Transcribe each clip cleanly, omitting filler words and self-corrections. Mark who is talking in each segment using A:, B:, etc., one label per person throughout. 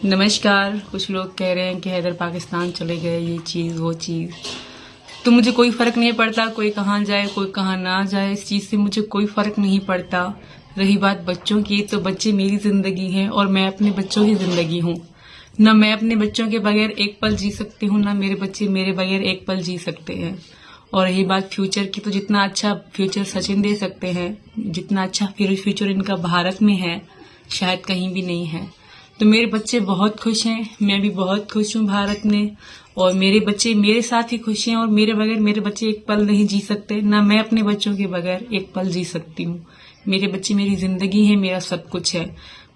A: नमस्कार। कुछ लोग कह रहे हैं कि हैदर पाकिस्तान चले गए, ये चीज़ वो चीज़। तो मुझे कोई फ़र्क नहीं पड़ता कोई कहाँ जाए कोई कहाँ ना जाए, इस चीज़ से मुझे कोई फ़र्क नहीं पड़ता। रही बात बच्चों की, तो बच्चे मेरी ज़िंदगी हैं और मैं अपने बच्चों की ज़िंदगी हूँ। न मैं अपने बच्चों के बगैर एक पल जी सकती हूँ, न मेरे बच्चे मेरे बगैर एक पल जी सकते हैं। और रही बात फ्यूचर की, तो जितना अच्छा फ्यूचर सचिन दे सकते हैं, जितना अच्छा फ्यूचर इनका भारत में है, शायद कहीं भी नहीं है। तो मेरे बच्चे बहुत खुश हैं, मैं भी बहुत खुश हूँ भारत में, और मेरे बच्चे मेरे साथ ही खुश हैं। और मेरे बगैर मेरे बच्चे एक पल नहीं जी सकते, ना मैं अपने बच्चों के बगैर एक पल जी सकती हूँ। मेरे बच्चे मेरी जिंदगी है, मेरा सब कुछ है।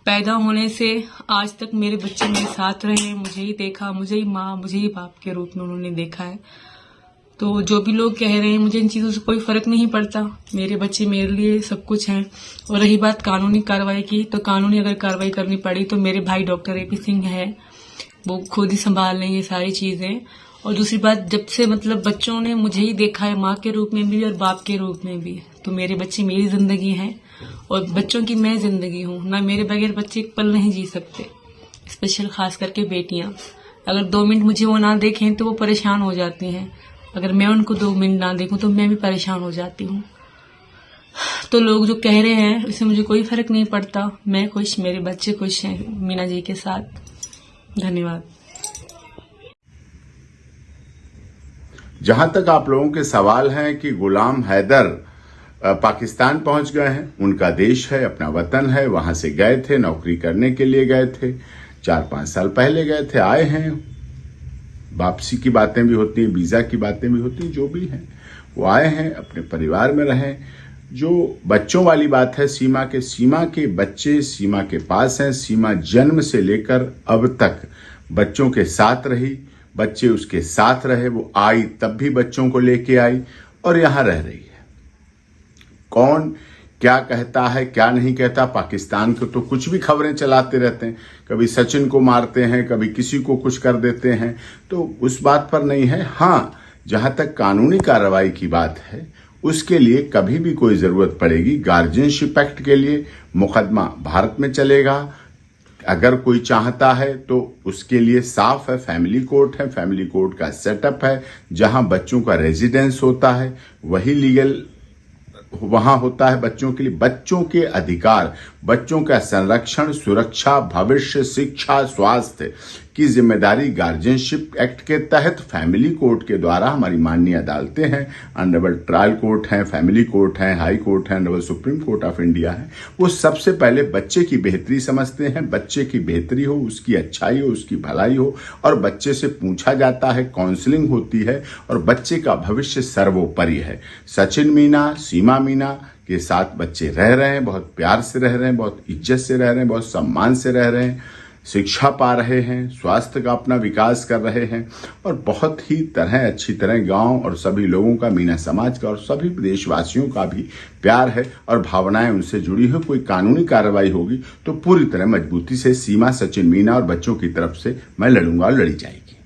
A: पैदा होने से आज तक मेरे बच्चे मेरे साथ रहे, मुझे ही देखा, मुझे ही माँ मुझे ही बाप के रूप में उन्होंने देखा है। तो जो भी लोग कह रहे हैं, मुझे इन चीज़ों से कोई फ़र्क नहीं पड़ता। मेरे बच्चे मेरे लिए सब कुछ हैं। और रही बात कानूनी कार्रवाई की, तो कानूनी अगर कार्रवाई करनी पड़ी तो मेरे भाई डॉक्टर AP सिंह है, वो खुद ही संभाल लेंगे ये सारी चीज़ें। और दूसरी बात, जब से मतलब बच्चों ने मुझे ही देखा है, माँ के रूप में भी और बाप के रूप में भी, तो मेरे बच्चे मेरी ज़िंदगी हैं और बच्चों की मैं ज़िंदगी हूँ। ना मेरे बगैर बच्चे एक पल नहीं जी सकते, स्पेशल खास करके बेटियाँ। अगर 2 मिनट मुझे वो ना देखें तो वो परेशान हो जाती हैं, अगर मैं उनको 2 मिनट ना देखूं तो मैं भी परेशान हो जाती हूँ। तो लोग जो कह रहे हैं उससे मुझे कोई फर्क नहीं पड़ता। मैं खुश, मेरे बच्चे खुश हैं मीना जी के साथ। धन्यवाद।
B: जहां तक आप लोगों के सवाल हैं कि गुलाम हैदर पाकिस्तान पहुंच गए हैं, उनका देश है, अपना वतन है, वहां से गए थे, नौकरी करने के लिए गए थे, 4-5 साल पहले गए थे, आए हैं। वापसी की बातें भी होती हैं, वीजा की बातें भी होती हैं, जो भी हैं वो आए हैं, अपने परिवार में रहें। जो बच्चों वाली बात है, सीमा के बच्चे सीमा के पास हैं। सीमा जन्म से लेकर अब तक बच्चों के साथ रही, बच्चे उसके साथ रहे। वो आई तब भी बच्चों को लेके आई और यहां रह रही है। कौन क्या कहता है क्या नहीं कहता, पाकिस्तान को तो कुछ भी खबरें चलाते रहते हैं, कभी सचिन को मारते हैं, कभी किसी को कुछ कर देते हैं, तो उस बात पर नहीं है। हाँ, जहां तक कानूनी कार्रवाई की बात है, उसके लिए कभी भी कोई जरूरत पड़ेगी, गार्जियनशिप एक्ट के लिए मुकदमा भारत में चलेगा। अगर कोई चाहता है तो उसके लिए साफ है, फैमिली कोर्ट है, फैमिली कोर्ट का सेटअप है, जहां बच्चों का रेजिडेंस होता है, वही लीगल वहां होता है बच्चों के लिए। बच्चों के अधिकार, बच्चों का संरक्षण, सुरक्षा, भविष्य, शिक्षा, स्वास्थ्य की जिम्मेदारी गार्जियनशिप एक्ट के तहत फैमिली कोर्ट के द्वारा हमारी माननीय अदालतें हैं, ऑनरेबल ट्रायल कोर्ट हैं, फैमिली कोर्ट हैं, हाई कोर्ट हैं, honourable supreme court of India है। वो सबसे पहले बच्चे की बेहतरी समझते हैं, बच्चे की बेहतरी हो, उसकी अच्छाई हो, उसकी भलाई हो, और बच्चे से पूछा जाता है, काउंसलिंग होती है, और बच्चे का भविष्य सर्वोपरि है। सचिन मीना, सीमा मीना के साथ बच्चे रह रहे हैं, बहुत प्यार से रह रहे हैं, बहुत इज्जत से रह रहे हैं, बहुत सम्मान से रह रहे हैं, शिक्षा पा रहे हैं, स्वास्थ्य का अपना विकास कर रहे हैं, और बहुत ही अच्छी तरह गांव और सभी लोगों का, मीना समाज का और सभी देशवासियों का भी प्यार है और भावनाएं उनसे जुड़ी हो। कोई कानूनी कार्रवाई होगी तो पूरी तरह मजबूती से सीमा, सचिन, मीना और बच्चों की तरफ से मैं लड़ूंगा और लड़ी जाएगी।